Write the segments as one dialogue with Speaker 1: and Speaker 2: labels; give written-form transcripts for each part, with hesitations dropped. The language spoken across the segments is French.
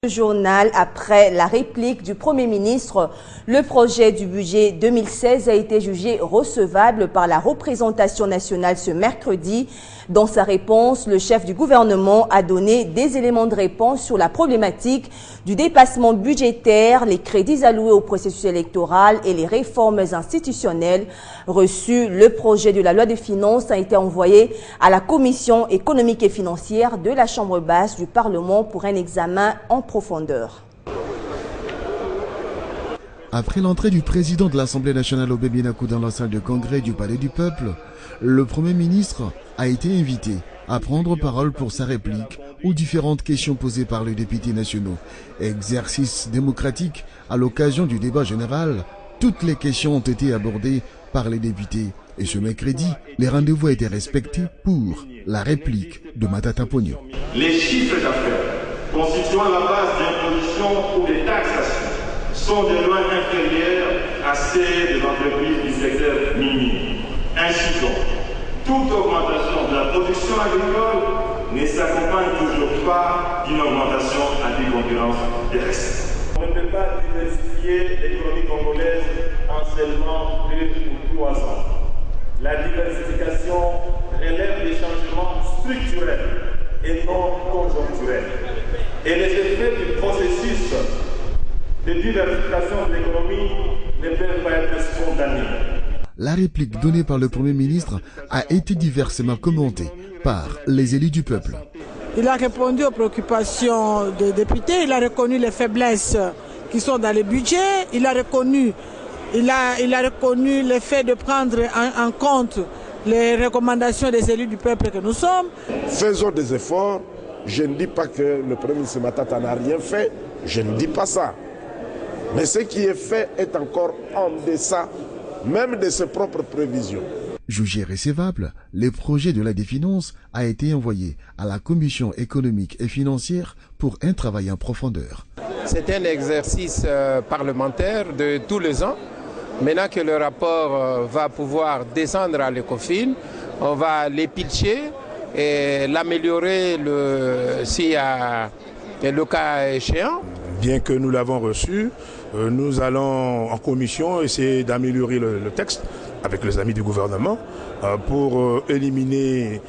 Speaker 1: Journal après la réplique du Premier ministre, le projet du budget 2016 a été jugé recevable par la représentation nationale ce mercredi. Dans sa réponse, le chef du gouvernement a donné des éléments de réponse sur la problématique du dépassement budgétaire, les crédits alloués au processus électoral et les réformes institutionnelles. Reçu, le projet de la loi de finances a été envoyé à la Commission économique et financière de la Chambre basse du Parlement pour un examen en profondeur.
Speaker 2: Après l'entrée du président de l'Assemblée nationale Obé Binakou dans la salle de congrès du Palais du Peuple, le Premier ministre a été invité à prendre parole pour sa réplique aux différentes questions posées par les députés nationaux. Exercice démocratique à l'occasion du débat général, toutes les questions ont été abordées par les députés. Et ce mercredi, les rendez-vous ont été respectés pour la réplique de Matata Ponyo.
Speaker 3: Les chiffres d'affaires constituant la base d'imposition ou de taxation sont de loin inférieurs à ceux des entreprises du secteur minier. Ainsi donc, toute augmentation de la production agricole ne s'accompagne toujours pas d'une augmentation à des concurrences des recettes. On ne peut pas diversifier l'économie congolaise en seulement 2 ou 3 ans. La diversification relève des changements structurels et non conjoncturels. Et les effets du processus de diversification de l'économie ne peuvent pas être spontanés.
Speaker 2: La réplique donnée par le Premier ministre a été diversement commentée par les élus du peuple.
Speaker 4: Il a répondu aux préoccupations des députés, il a reconnu les faiblesses qui sont dans le budget, il a reconnu le fait de prendre en compte les recommandations des élus du peuple que nous sommes.
Speaker 5: Faisons des efforts. Je ne dis pas que le Premier ministre Matata n'a rien fait, je ne dis pas ça. Mais ce qui est fait est encore en deçà même de ses propres prévisions.
Speaker 2: Jugé recevable, le projet de la des finances a été envoyé à la Commission économique et financière pour un travail en profondeur.
Speaker 6: C'est un exercice parlementaire de tous les ans. Maintenant que le rapport va pouvoir descendre à l'ECOFIN, on va l'épilcher et l'améliorer si le cas échéant.
Speaker 5: Bien que nous l'avons reçu, nous allons en commission essayer d'améliorer le texte avec les amis du gouvernement pour éliminer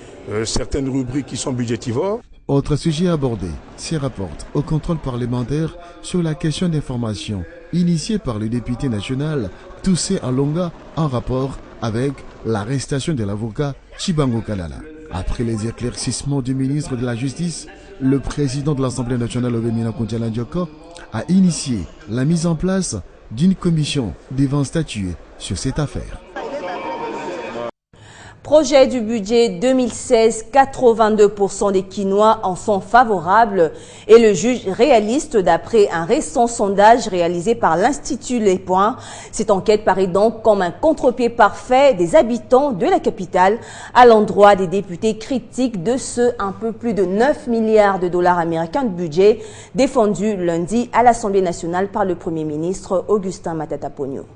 Speaker 5: certaines rubriques qui sont budgétivores.
Speaker 2: Autre sujet abordé, s'y rapporte au contrôle parlementaire sur la question d'information initiée par le député national Toussé Alonga en rapport avec l'arrestation de l'avocat Chibango Kalala. Après les éclaircissements du ministre de la Justice, le président de l'Assemblée nationale Obé Binakou Ndioko a initié la mise en place d'une commission devant statuer sur cette affaire.
Speaker 1: Projet du budget 2016, 82% des Quinois en sont favorables et le juge réaliste d'après un récent sondage réalisé par l'Institut Les Points. Cette enquête paraît donc comme un contre-pied parfait des habitants de la capitale à l'endroit des députés critiques de ce un peu plus de 9 milliards de dollars américains de budget défendu lundi à l'Assemblée nationale par le Premier ministre Augustin Matata Ponyo.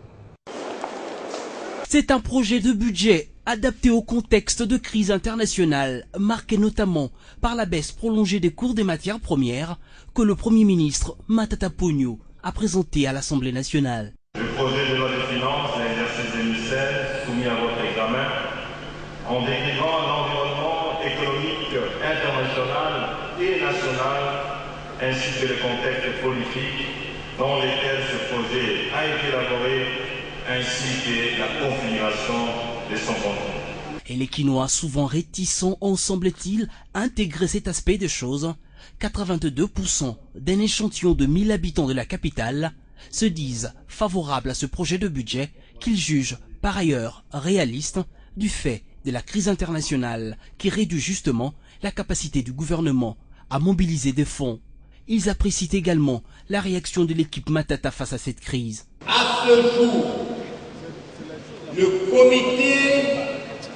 Speaker 7: C'est un projet de budget adapté au contexte de crise internationale, marqué notamment par la baisse prolongée des cours des matières premières que le Premier ministre Matata Ponyo a présenté à l'Assemblée nationale.
Speaker 3: Le projet de loi de finances de l'exercice 2016 soumis à votre examen en décrivant l'environnement économique international et national ainsi que le contexte politique dans lequel ce projet a été élaboré ainsi que la configuration de son contenu.
Speaker 7: Et les Quinois, souvent réticents, ont, semble-t-il, intégré cet aspect des choses. 82% d'un échantillon de 1000 habitants de la capitale se disent favorables à ce projet de budget qu'ils jugent par ailleurs réaliste du fait de la crise internationale qui réduit justement la capacité du gouvernement à mobiliser des fonds. Ils apprécient également la réaction de l'équipe Matata face à cette crise.
Speaker 8: À ce jour, le comité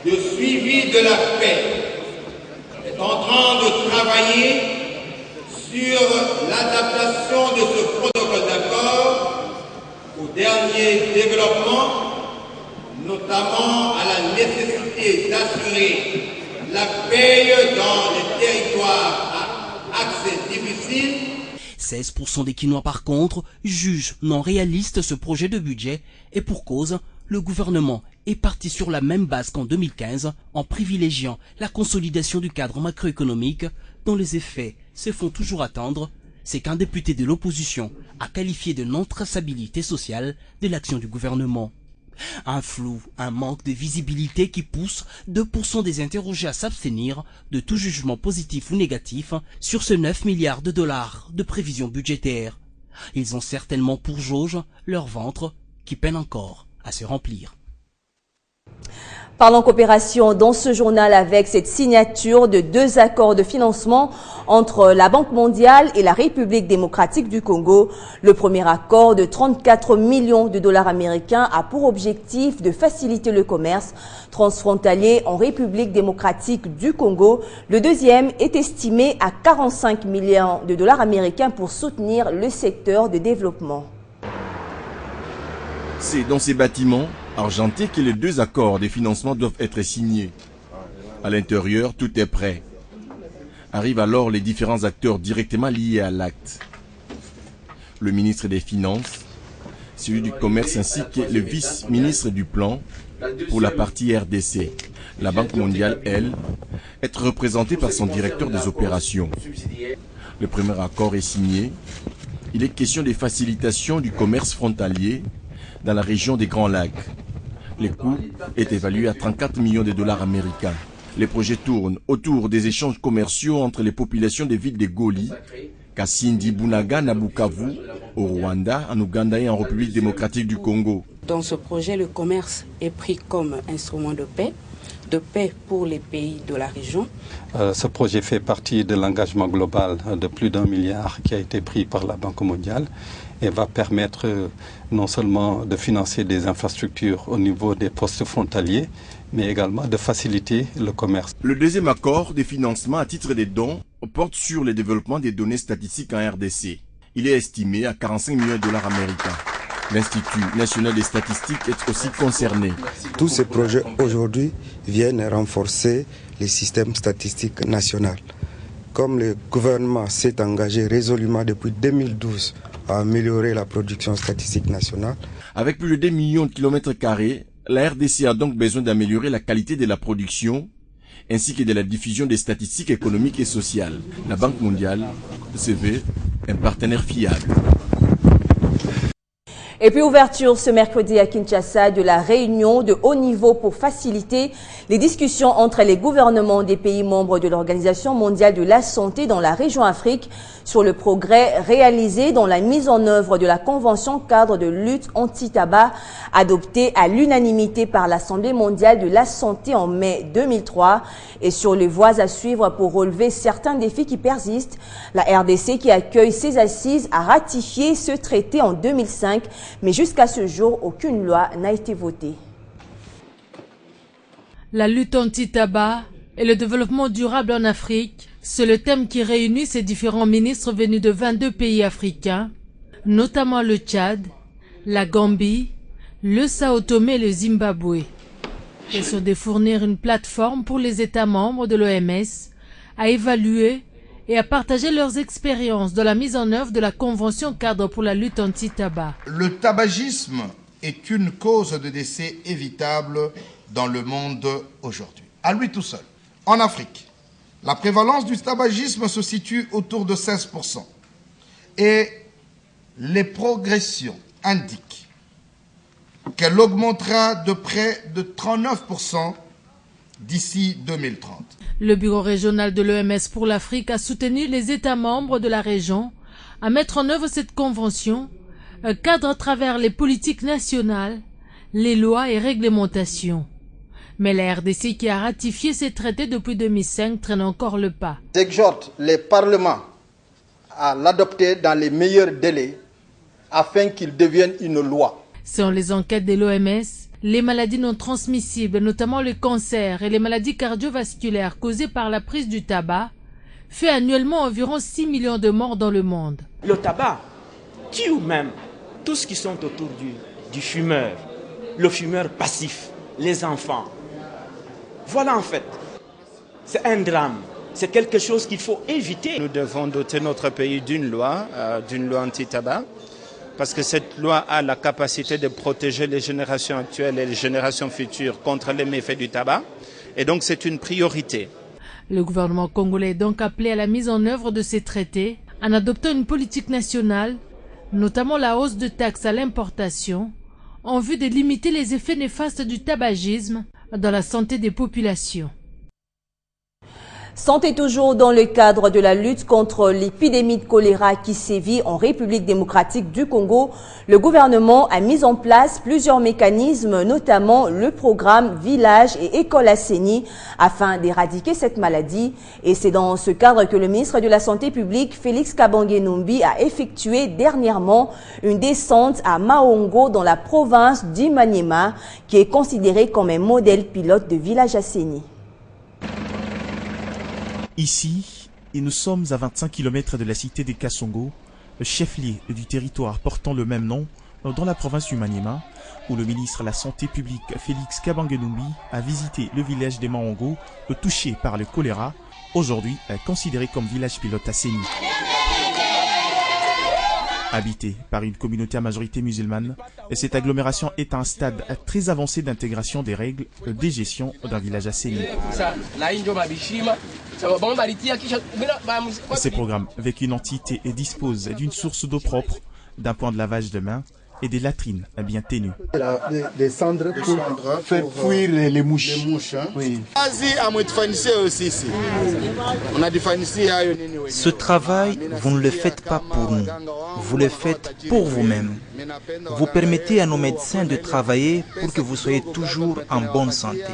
Speaker 8: de suivi de la paix est en train de travailler sur l'adaptation de ce protocole d'accord aux derniers développements, notamment à la nécessité d'assurer la paix dans les territoires à accès difficile
Speaker 7: 16% des Quinois par contre jugent non réaliste ce projet de budget et pour cause, le gouvernement est parti sur la même base qu'en 2015 en privilégiant la consolidation du cadre macroéconomique dont les effets se font toujours attendre. C'est qu'un député de l'opposition a qualifié de non-traçabilité sociale de l'action du gouvernement. Un flou, un manque de visibilité qui pousse 2% des interrogés à s'abstenir de tout jugement positif ou négatif sur ce 9 milliards de dollars de prévision budgétaire. Ils ont certainement pour jauge leur ventre qui peine encore à se remplir.
Speaker 1: Parlons coopération dans ce journal avec cette signature de 2 accords de financement entre la Banque mondiale et la République démocratique du Congo. Le premier accord de 34 millions de dollars américains a pour objectif de faciliter le commerce transfrontalier en République démocratique du Congo. Le deuxième est estimé à 45 millions de dollars américains pour soutenir le secteur de développement.
Speaker 9: C'est dans ces bâtiments argentés que les 2 accords de financement doivent être signés. À l'intérieur, tout est prêt. Arrivent alors les différents acteurs directement liés à l'acte. Le ministre des Finances, celui du Commerce ainsi que le vice-ministre du Plan pour la partie RDC. La Banque mondiale, elle, est représentée par son directeur des opérations. Le premier accord est signé. Il est question des facilitations du commerce frontalier dans la région des Grands Lacs. Le coût est évalué à 34 millions de dollars américains. Les projets tournent autour des échanges commerciaux entre les populations des villes de Goli, Kasindi, Bunaga, Nabukavu, au Rwanda, en Ouganda et en République démocratique du Congo.
Speaker 10: Dans ce projet, le commerce est pris comme instrument de paix pour les pays de la région.
Speaker 11: Ce projet fait partie de l'engagement global de plus d'1 milliard qui a été pris par la Banque mondiale et va permettre non seulement de financer des infrastructures au niveau des postes frontaliers, mais également de faciliter le commerce.
Speaker 9: Le deuxième accord de financement à titre des dons porte sur le développement des données statistiques en RDC. Il est estimé à 45 millions de dollars américains. L'Institut national des statistiques est aussi concerné.
Speaker 12: Tous ces projets aujourd'hui viennent renforcer les systèmes statistiques nationaux. Comme le gouvernement s'est engagé résolument depuis 2012 à améliorer la production statistique nationale.
Speaker 9: Avec plus de 2 millions de kilomètres carrés, la RDC a donc besoin d'améliorer la qualité de la production ainsi que de la diffusion des statistiques économiques et sociales. La Banque mondiale se veut un partenaire fiable.
Speaker 1: Et puis ouverture ce mercredi à Kinshasa de la réunion de haut niveau pour faciliter les discussions entre les gouvernements des pays membres de l'Organisation mondiale de la santé dans la région Afrique sur le progrès réalisé dans la mise en œuvre de la Convention cadre de lutte anti-tabac adoptée à l'unanimité par l'Assemblée mondiale de la santé en mai 2003 et sur les voies à suivre pour relever certains défis qui persistent. La RDC qui accueille ces assises a ratifié ce traité en 2005. Mais jusqu'à ce jour, aucune loi n'a été votée.
Speaker 13: La lutte anti-tabac et le développement durable en Afrique, c'est le thème qui réunit ces différents ministres venus de 22 pays africains, notamment le Tchad, la Gambie, le Sao Tomé et le Zimbabwe. Ils sont de fournir une plateforme pour les États membres de l'OMS à évaluer et à partager leurs expériences dans la mise en œuvre de la Convention cadre pour la lutte anti-tabac.
Speaker 14: Le tabagisme est une cause de décès évitable dans le monde aujourd'hui. À lui tout seul. En Afrique, la prévalence du tabagisme se situe autour de 16%. Et les progressions indiquent qu'elle augmentera de près de 39% d'ici 2030.
Speaker 13: Le bureau régional de l'OMS pour l'Afrique a soutenu les États membres de la région à mettre en œuvre cette convention, un cadre à travers les politiques nationales, les lois et réglementations. Mais la RDC qui a ratifié ces traités depuis 2005 traîne encore le pas.
Speaker 15: J'exhorte les parlements à l'adopter dans les meilleurs délais afin qu'il devienne une loi.
Speaker 13: Selon les enquêtes de l'OMS, les maladies non transmissibles, notamment le cancer et les maladies cardiovasculaires causées par la prise du tabac, fait annuellement environ 6 millions de morts dans le monde.
Speaker 16: Le tabac tue même tous ceux qui sont autour du fumeur, le fumeur passif, les enfants. Voilà en fait, c'est un drame. C'est quelque chose qu'il faut éviter. Nous devons doter notre pays d'une loi anti-tabac, parce que cette loi a la capacité de protéger les générations actuelles et les générations futures contre les méfaits du tabac. Et donc c'est une priorité.
Speaker 13: Le gouvernement congolais est donc appelé à la mise en œuvre de ces traités en adoptant une politique nationale, notamment la hausse de taxes à l'importation, en vue de limiter les effets néfastes du tabagisme dans la santé des populations.
Speaker 1: Santé toujours dans le cadre de la lutte contre l'épidémie de choléra qui sévit en République démocratique du Congo, le gouvernement a mis en place plusieurs mécanismes, notamment le programme Village et École assainie, afin d'éradiquer cette maladie. Et c'est dans ce cadre que le ministre de la Santé publique, Félix Kabange-Numbi, a effectué dernièrement une descente à Maongo dans la province du Maniema, qui est considérée comme un modèle pilote de village assaini.
Speaker 17: Ici, et nous sommes à 25 km de la cité de Kasongo, le chef-lieu du territoire portant le même nom dans la province du Maniema, où le ministre de la Santé publique Félix Kabange-Numbi a visité le village de Maongo, touché par le choléra, aujourd'hui considéré comme village pilote assaini. Habité par une communauté à majorité musulmane, cette agglomération est à un stade très avancé d'intégration des règles de gestion d'un village assaini. Ces programmes, avec une entité, disposent d'une source d'eau propre, d'un point de lavage de mains et des latrines bien tenues.
Speaker 18: Des cendres pour faire fuir les mouches. Oui.
Speaker 19: Ce travail, vous ne le faites pas pour nous, vous le faites pour vous-même. Vous permettez à nos médecins de travailler pour que vous soyez toujours en bonne santé.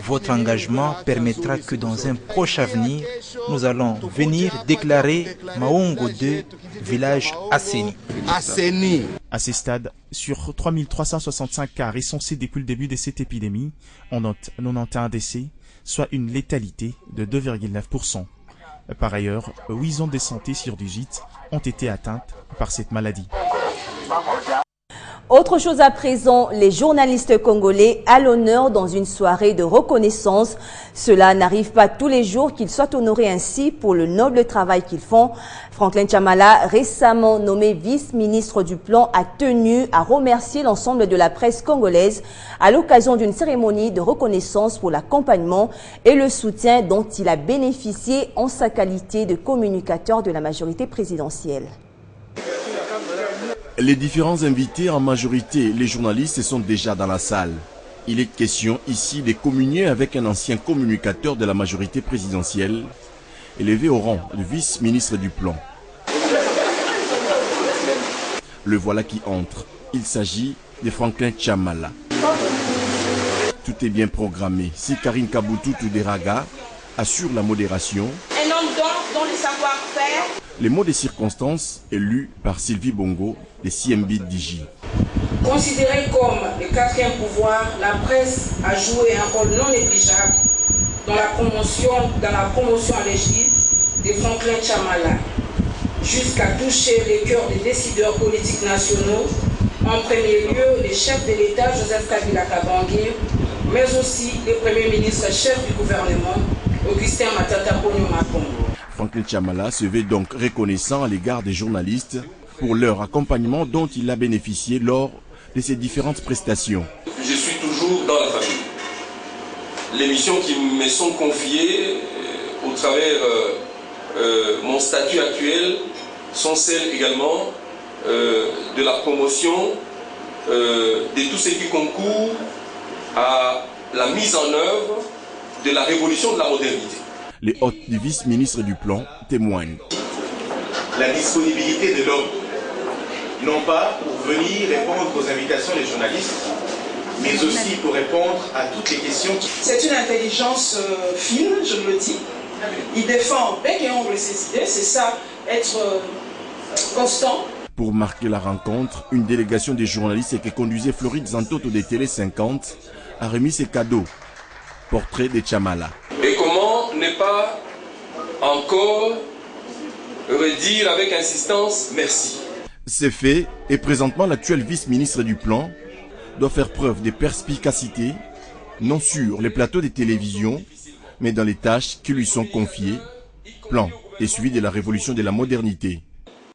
Speaker 19: Votre engagement permettra que dans un proche avenir, nous allons venir déclarer Maongo 2, village assaini.
Speaker 17: À ces stades, sur 3365 cas recensés depuis le début de cette épidémie, on note 91 décès, soit une létalité de 2,9%. Par ailleurs, 8 zones de santé sur 18 ont été atteintes par cette maladie.
Speaker 1: Autre chose à présent, les journalistes congolais à l'honneur dans une soirée de reconnaissance. Cela n'arrive pas tous les jours qu'ils soient honorés ainsi pour le noble travail qu'ils font. Franklin Chamala, récemment nommé vice-ministre du Plan, a tenu à remercier l'ensemble de la presse congolaise à l'occasion d'une cérémonie de reconnaissance pour l'accompagnement et le soutien dont il a bénéficié en sa qualité de communicateur de la majorité présidentielle.
Speaker 9: Les différents invités, en majorité les journalistes, sont déjà dans la salle. Il est question ici de communier avec un ancien communicateur de la majorité présidentielle, élevé au rang de vice-ministre du Plan. Le voilà qui entre. Il s'agit de Franklin Chamala. Tout est bien programmé. Si Karine Kabutu Tuderaga assure la modération,
Speaker 10: un homme dont le savoir-faire.
Speaker 9: Les mots des circonstances élus par Sylvie Bongo de CMB Digi.
Speaker 10: Considérée comme le quatrième pouvoir, la presse a joué un rôle non négligeable dans la promotion allégible de Franklin Chamala, jusqu'à toucher les cœurs des décideurs politiques nationaux, en premier lieu les chefs de l'État Joseph Kabila Kabange, mais aussi le Premier ministre chef du gouvernement Augustin Matata Ponyo Makongo.
Speaker 9: Franklin Chamala se veut donc reconnaissant à l'égard des journalistes pour leur accompagnement dont il a bénéficié lors de ses différentes prestations.
Speaker 20: Je suis toujours dans la famille. Les missions qui me sont confiées au travers mon statut actuel sont celles également de la promotion de tout ce qui concourt à la mise en œuvre de la révolution de la modernité.
Speaker 9: Les hôtes du vice-ministre du Plan témoignent.
Speaker 21: La disponibilité de l'homme, non pas pour venir répondre aux invitations des journalistes, mais aussi pour répondre à toutes les questions.
Speaker 22: C'est une intelligence fine, je le dis. Il défend bec et ongle ses idées, c'est ça, être constant.
Speaker 9: Pour marquer la rencontre, une délégation des journalistes que conduisait Floride Zantoto de Télé 50 a remis ses cadeaux. Portrait de Chamala.
Speaker 20: Et comment ne pas encore redire avec insistance merci.
Speaker 9: C'est fait et présentement l'actuel vice-ministre du Plan doit faire preuve de perspicacité, non sur les plateaux de télévision, mais dans les tâches qui lui sont confiées, plan et suivi de la révolution de la modernité.